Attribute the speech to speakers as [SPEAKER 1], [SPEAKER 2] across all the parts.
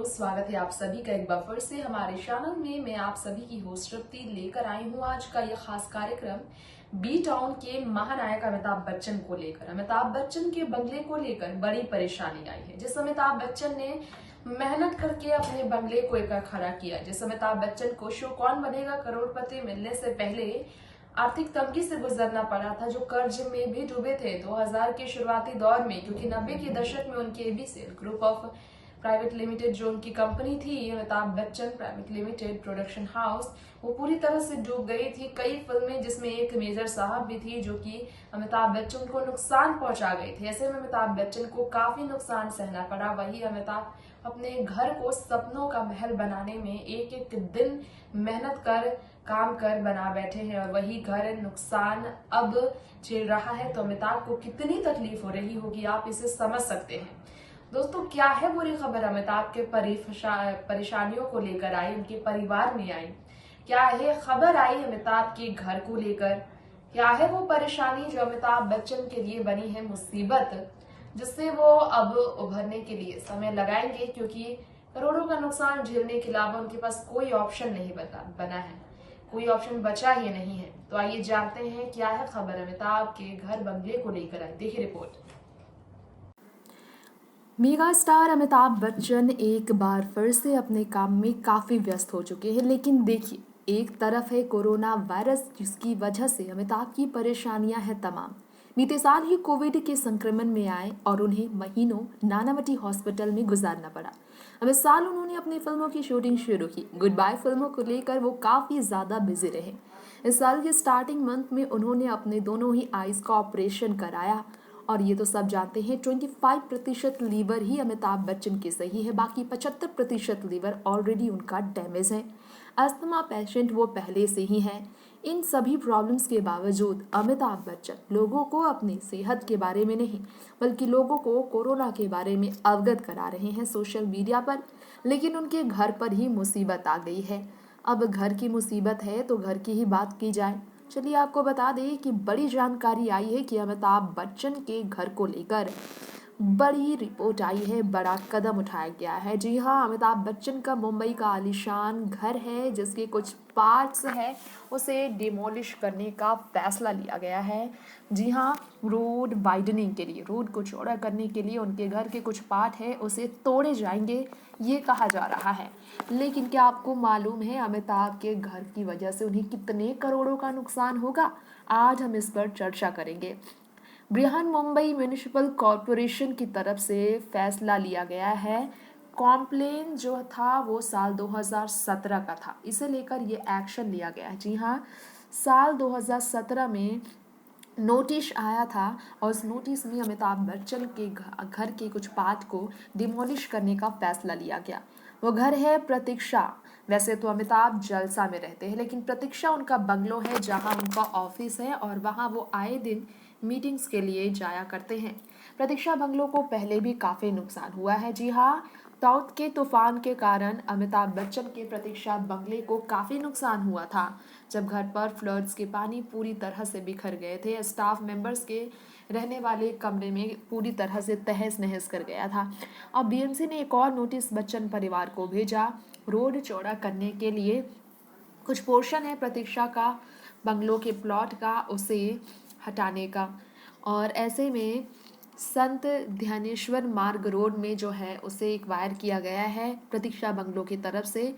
[SPEAKER 1] स्वागत है आप सभी का एक बार फिर से हमारे चैनल में। मैं आप सभी की होस्ट तृप्ति लेकर आई हूँ आज का यह खास कार्यक्रम बी टाउन के महानायक अमिताभ बच्चन को लेकर। अमिताभ बच्चन के बंगले को लेकर बड़ी परेशानी आई है। जिस अमिताभ बच्चन ने मेहनत करके अपने बंगले को एक खड़ा किया, जिस अमिताभ बच्चन को शो कौन बनेगा करोड़पति मिलने से पहले आर्थिक तंगी से गुजरना पड़ा था, जो कर्ज में भी डूबे थे 2000 के शुरुआती दौर में, क्योंकि 90 के दशक में उनकी ABC group of private limited जो उनकी कंपनी थी Amitabh Bachchan private limited production house, वो पूरी तरह से डूब गई थी। कई फिल्में जिसमें एक मेजर साहब भी थी जो कि अमिताभ बच्चन को नुकसान पहुंचा गई थी। ऐसे में अमिताभ बच्चन को काफी नुकसान सहना पड़ा। वही अमिताभ अपने घर को सपनों का महल बनाने में एक एक दिन मेहनत कर काम कर बना बैठे हैं, और वही घर नुकसान अब झेल रहा है। तो अमिताभ को कितनी तकलीफ हो रही होगी आप इसे समझ सकते हैं। दोस्तों, क्या है बुरी खबर अमिताभ के परेशानियों को लेकर आई, उनके परिवार में आई? क्या है खबर आई अमिताभ के घर को लेकर? क्या है वो परेशानी जो अमिताभ बच्चन के लिए बनी है मुसीबत, जिससे वो अब उभरने के लिए समय लगाएंगे, क्योंकि करोड़ों का नुकसान झेलने के अलावा उनके पास कोई ऑप्शन नहीं बना है, कोई ऑप्शन बचा ही नहीं है। तो आइए जानते हैं क्या है खबर अमिताभ के घर बंगले को लेकर आई। देखिए report.
[SPEAKER 2] Mega star Amitabh Bachchan एक बार फिर से अपने काम में काफ़ी व्यस्त हो चुके हैं। लेकिन देखिए, एक तरफ है कोरोना वायरस, जिसकी वजह से अमिताभ की परेशानियां हैं तमाम। बीते साल ही कोविड के संक्रमण में आए और उन्हें महीनों नानावटी हॉस्पिटल में गुजारना पड़ा। अब इस साल उन्होंने अपनी फिल्मों की शूटिंग शुरू की। गुड बाय फिल्मों को लेकर वो काफ़ी ज़्यादा बिजी रहे। इस साल के स्टार्टिंग मंथ में उन्होंने अपने दोनों ही आईज का ऑपरेशन कराया, और ये तो सब जानते हैं 25% लीवर ही अमिताभ बच्चन के सही है, बाकी 75% लीवर ऑलरेडी उनका डैमेज है। अस्थमा पेशेंट वो पहले से ही हैं। इन सभी प्रॉब्लम्स के बावजूद अमिताभ बच्चन लोगों को अपनी सेहत के बारे में नहीं, बल्कि लोगों को कोरोना के बारे में अवगत करा रहे हैं सोशल मीडिया पर। लेकिन उनके घर पर ही मुसीबत आ गई है। अब घर की मुसीबत है तो घर की ही बात की जाए। चलिए आपको बता दें कि बड़ी जानकारी आई है कि अमिताभ बच्चन के घर को लेकर बड़ी रिपोर्ट आई है, बड़ा कदम उठाया गया है। जी हाँ, अमिताभ बच्चन का मुंबई का आलीशान घर है, जिसके कुछ पार्ट्स हैं उसे डिमोलिश करने का फैसला लिया गया है। जी हाँ, रोड वाइडनिंग के लिए, रोड को चौड़ा करने के लिए उनके घर के कुछ पार्ट है उसे तोड़े जाएंगे, ये कहा जा रहा है। लेकिन क्या आपको मालूम है अमिताभ के घर की वजह से उन्हें कितने करोड़ों का नुकसान होगा? आज हम इस पर चर्चा करेंगे। बृहन मुंबई म्यूनिसिपल कॉरपोरेशन की तरफ से फैसला लिया गया है। कॉम्प्लेन जो था वो साल 2017 का था, इसे लेकर ये एक्शन लिया गया है। जी हाँ, साल 2017 में नोटिस आया था, और उस नोटिस में अमिताभ बच्चन के घर के कुछ पार्ट को डिमोलिश करने का फैसला लिया गया। वो घर है प्रतीक्षा। वैसे तो अमिताभ जलसा में रहते हैं, लेकिन प्रतीक्षा उनका बंगलो है जहां उनका ऑफिस है, और वहां वो आए दिन मीटिंग्स के लिए जाया करते हैं। प्रतीक्षा बंगलों को पहले भी काफ़ी नुकसान हुआ है। जी हाँ, ताउत के तूफान के कारण अमिताभ बच्चन के प्रतीक्षा बंगले को काफ़ी नुकसान हुआ था, जब घर पर फ्लड्स के पानी पूरी तरह से बिखर गए थे। स्टाफ मेंबर्स के रहने वाले कमरे में पूरी तरह से तहस नहस कर गया था। अब बीएमसी ने एक और नोटिस बच्चन परिवार को भेजा, रोड चौड़ा करने के लिए कुछ पोर्शन है प्रतीक्षा का बंगलों के प्लॉट का, उसे हटाने का। और ऐसे में संत ध्यानेश्वर मार्ग रोड में जो है उसे एक्वायर किया गया है प्रतीक्षा बंगलों की तरफ से।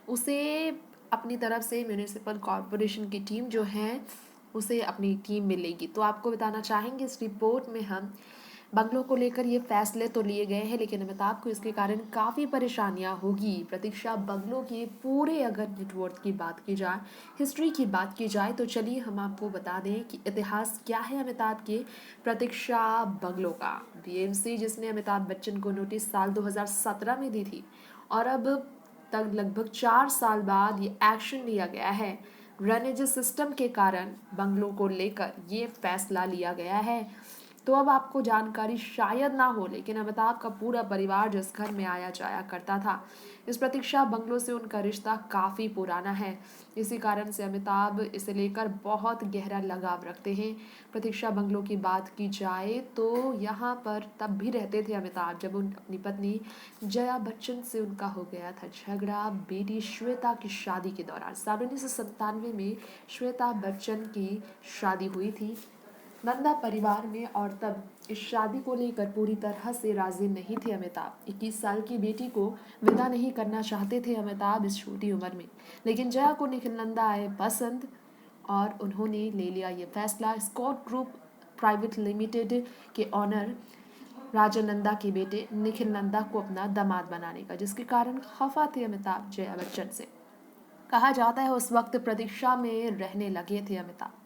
[SPEAKER 2] उसे अपनी तरफ से म्यूनिसिपल कॉरपोरेशन की टीम जो है उसे अपनी टीम मिलेगी। तो आपको बताना चाहेंगे इस रिपोर्ट में हम बंगलों को लेकर ये फैसले तो लिए गए हैं, लेकिन अमिताभ को इसके कारण काफ़ी परेशानियां होगी। प्रतीक्षा बंगलों के पूरे अगर नेटवर्थ की बात की जाए, हिस्ट्री की बात की जाए, तो चलिए हम आपको बता दें कि इतिहास क्या है अमिताभ के प्रतीक्षा बंगलों का। बीएमसी जिसने अमिताभ बच्चन को नोटिस साल 2017 में दी थी, और अब तक लगभग 4 साल बाद ये एक्शन लिया गया है। ड्रेनेज सिस्टम के कारण बंगलों को लेकर ये फैसला लिया गया है। तो अब आपको जानकारी शायद ना हो, लेकिन अमिताभ का पूरा परिवार जिस घर में आया जाया करता था, इस प्रतीक्षा बंगलों से उनका रिश्ता काफ़ी पुराना है। इसी कारण से अमिताभ इसे लेकर बहुत गहरा लगाव रखते हैं। प्रतीक्षा बंगलों की बात की जाए तो यहाँ पर तब भी रहते थे अमिताभ जब अपनी पत्नी जया बच्चन से उनका हो गया था झगड़ा बेटी श्वेता की शादी के दौरान। साल 1997 में श्वेता बच्चन की शादी हुई थी नंदा परिवार में, और तब इस शादी को लेकर पूरी तरह से राजी नहीं थे अमिताभ। 21 साल की बेटी को विदा नहीं करना चाहते थे अमिताभ इस छोटी उम्र में, लेकिन जया को निखिल नंदा आए पसंद और उन्होंने ले लिया ये फैसला। स्कॉट ग्रुप प्राइवेट लिमिटेड के ऑनर राजन नंदा के बेटे निखिल नंदा को अपना दामाद बनाने का, जिसके कारण खफा थे अमिताभ जया बच्चन से। कहा जाता है उस वक्त प्रतीक्षा में रहने लगे थे अमिताभ।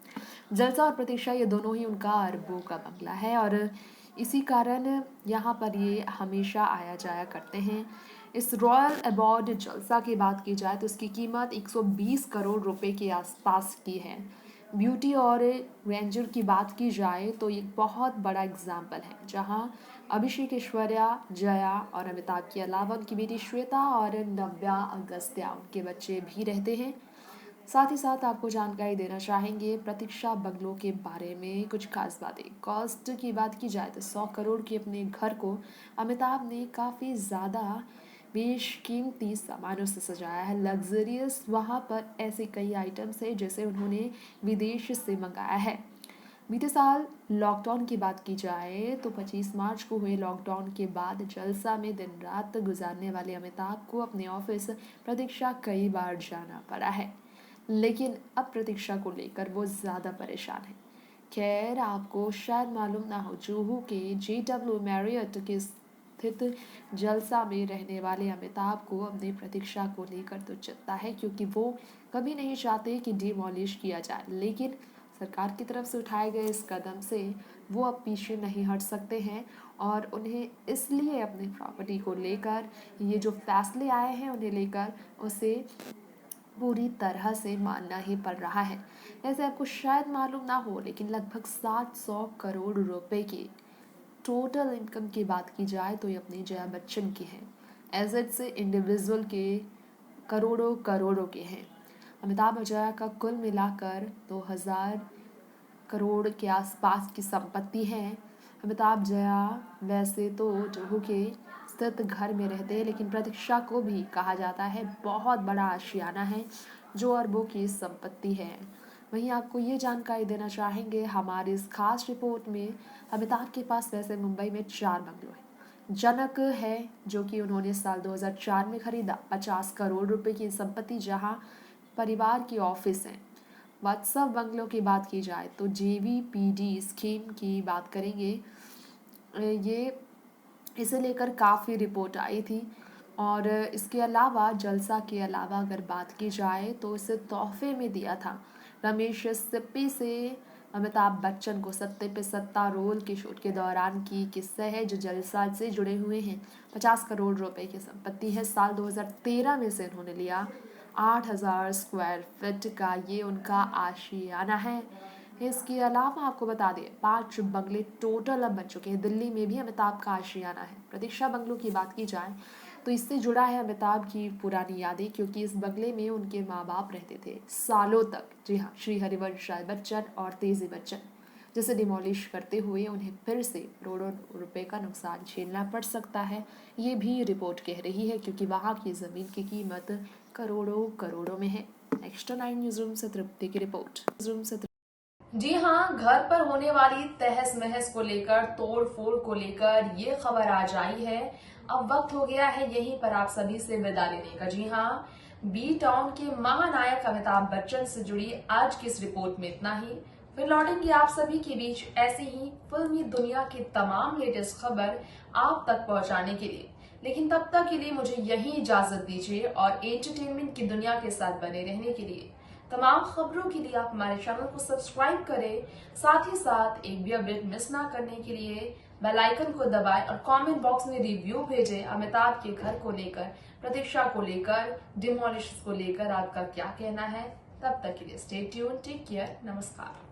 [SPEAKER 2] जलसा और प्रतीक्षा ये दोनों ही उनका अरबों का बंगला है और इसी कारण यहाँ पर ये हमेशा आया जाया करते हैं। इस रॉयल अबॉर्ड जलसा की बात की जाए तो इसकी कीमत 120 करोड़ रुपए के आसपास की है। ब्यूटी और ग्रैंडर की बात की जाए तो ये बहुत बड़ा एग्जाम्पल है, जहाँ अभिषेक, ऐश्वर्या, जया और अमिताभ के अलावा उनकी बेटी श्वेता और नव्या अगस्त्या उनके बच्चे भी रहते हैं। साथ ही साथ आपको जानकारी देना चाहेंगे प्रतीक्षा बंगलों के बारे में कुछ खास बातें। कॉस्ट की बात की जाए तो 100 करोड़ के अपने घर को अमिताभ ने काफ़ी ज़्यादा बेशकीमती सामानों से सजाया है। लग्जरियस वहाँ पर ऐसे कई आइटम्स हैं जैसे उन्होंने विदेश से मंगाया है। बीते साल लॉकडाउन की बात की जाए तो 25 मार्च को हुए लॉकडाउन के बाद जलसा में दिन रात गुजारने वाले अमिताभ को अपने ऑफिस प्रतीक्षा कई बार जाना पड़ा है, लेकिन अब प्रतीक्षा को लेकर वो ज़्यादा परेशान है। खैर, आपको शायद मालूम ना हो, जुहू के JW मैरियट के स्थित जलसा में रहने वाले अमिताभ को अपनी प्रतीक्षा को लेकर तो चिंता है, क्योंकि वो कभी नहीं चाहते कि डिमोलिश किया जाए, लेकिन सरकार की तरफ से उठाए गए इस कदम से वो अब पीछे नहीं हट सकते हैं और उन्हें इसलिए अपनी प्रॉपर्टी को लेकर ये जो फैसले आए हैं उन्हें लेकर उसे पूरी तरह से मानना ही पड़ रहा है। ऐसे आपको शायद मालूम ना हो, लेकिन लगभग 700 करोड़ रुपए की टोटल इनकम की बात की जाए तो ये अपनी जया बच्चन की है। एसेट से इंडिविजुअल के करोड़ों करोड़ों के हैं। अमिताभ और जया का कुल मिलाकर 2000 करोड़ के आसपास की संपत्ति है। अमिताभ जया वैसे तो जुहू के स्थित घर में रहते हैं, लेकिन प्रतीक्षा को भी कहा जाता है बहुत बड़ा आशियाना है जो अरबों की संपत्ति है। वहीं आपको ये जानकारी देना चाहेंगे हमारी इस खास रिपोर्ट में, अमिताभ के पास वैसे मुंबई में 4 बंगलों हैं। जनक है जो कि उन्होंने साल 2004 में खरीदा, 50 करोड़ रुपए की संपत्ति जहाँ परिवार की ऑफिस है। वात्सव बंगलों की बात की जाए तो JVPD स्कीम की बात करेंगे। ये इसे लेकर काफ़ी रिपोर्ट आई थी और इसके अलावा जलसा के अलावा अगर बात की जाए तो इसे तोहफे में दिया था रमेश सिप्पी से अमिताभ बच्चन को। सत्ते पे सत्ता रोल के शूट के दौरान की किस्से है जो जलसा से जुड़े हुए हैं। 50 करोड़ रुपए की संपत्ति है। साल 2013 में से उन्होंने लिया। 8000 स्क्वायर फीट का ये उनका आशियाना है। इसके अलावा आपको बता दें 5 बंगले टोटल अब बन चुके हैं। दिल्ली में भी अमिताभ का आशियाना है। प्रतीक्षा बंगलों की बात की जाए तो इससे जुड़ा है अमिताभ की पुरानी यादें, क्योंकि इस बंगले में उनके माँ बाप रहते थे सालों तक। जी हाँ, श्री हरिवंश राय बच्चन और तेजी बच्चन, जिसे डिमोलिश करते हुए उन्हें फिर से करोड़ों रुपए का नुकसान झेलना पड़ सकता है, ये भी रिपोर्ट कह रही है, क्योंकि वहाँ की ज़मीन की कीमत करोड़ों करोड़ों में है। एक्स्ट्रा 9 न्यूज़ रूम से तृप्ति की रिपोर्ट।
[SPEAKER 1] जी हाँ, घर पर होने वाली तहस महस को लेकर, तोड़ फोड़ को लेकर ये खबर आज आई है। अब वक्त हो गया है यहीं पर आप सभी से विदा लेने का। जी हाँ, बी टाउन के महानायक अमिताभ बच्चन से जुड़ी आज की इस रिपोर्ट में इतना ही। फिर लौटेंगे आप सभी के बीच ऐसी ही फिल्मी दुनिया की तमाम लेटेस्ट खबर आप तक पहुंचाने के लिए। लेकिन तब तक के लिए मुझे यही इजाजत दीजिए और एंटरटेनमेंट की दुनिया के साथ बने रहने के लिए तमाम खबरों के लिए आप हमारे चैनल को सब्सक्राइब करें। साथ ही साथ एक भी अपडेट मिस ना करने के लिए बेल आइकन को दबाएं और कमेंट बॉक्स में रिव्यू भेजें। अमिताभ के घर को लेकर, प्रतीक्षा को लेकर, डिमोलिश को लेकर आपका क्या कहना है। तब तक के लिए स्टे ट्यून, टेक केयर, नमस्कार।